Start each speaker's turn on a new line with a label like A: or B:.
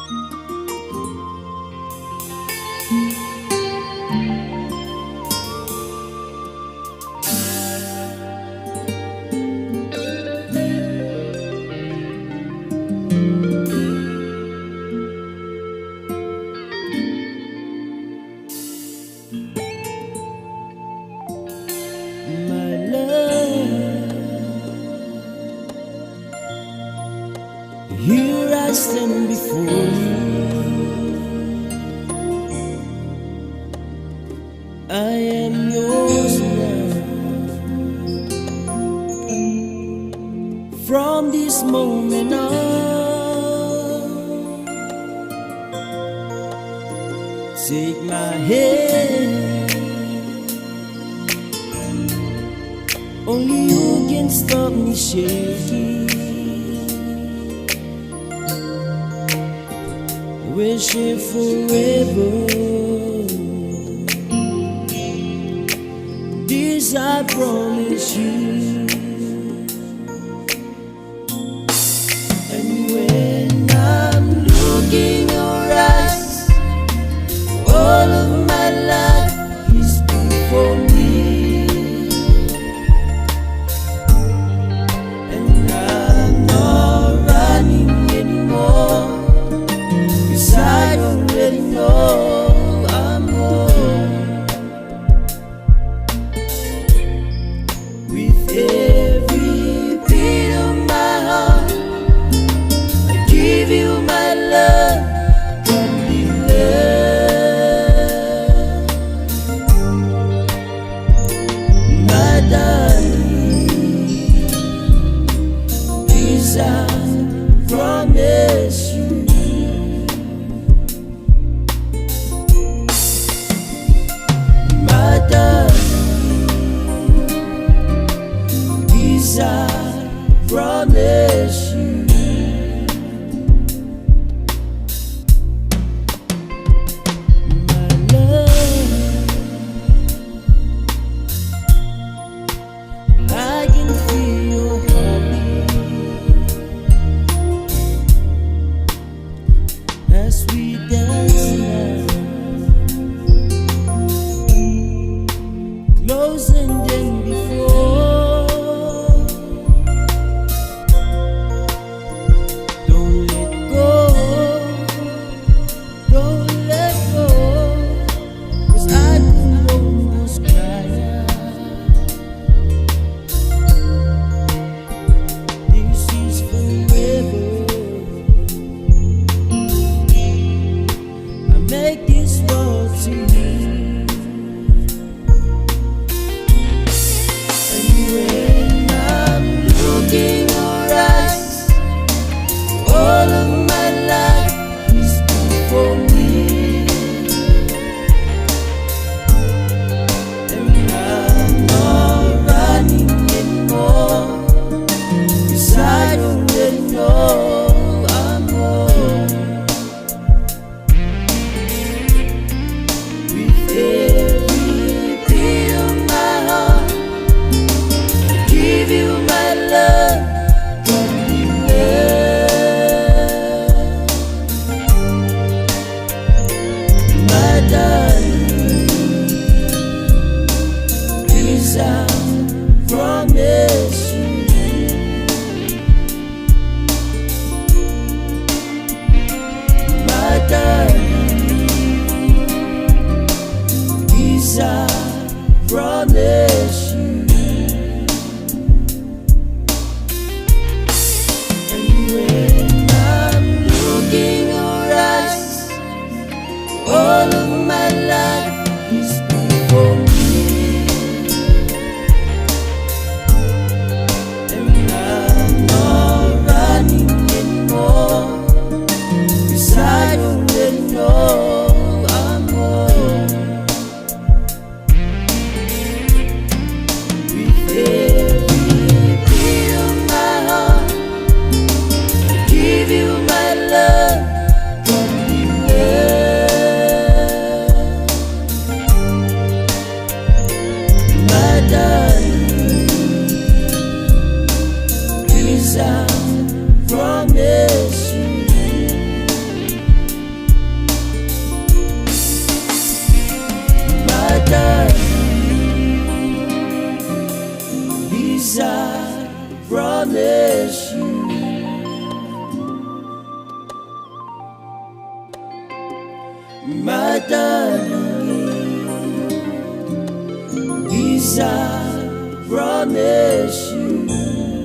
A: My love, here I stand before you. I am yours now. From this moment on, take my hand. Only you can stop me shaking. Wishing forever. This I promise you. And when I'm looking your eyes, all of my life is before me. I already know I'm home. With every beat of my heart, I give you my love, complete love. My darling, this I promise you. I promise you. My love, I can feel your heartbeat as we dance now, closer than before. Make this world to you. And when I'm looking your eyes, all of my life is before me. And I'm not running anymore, 'cause I already know I'm home. I promise you. My darling, this I promise you. And when I'm looking your eyes, all of my life is before me. I already know I'm home. With every beat of my heart, I give you my love, complete love. My darling, this I promise you. promise you. My darling, this I promise you.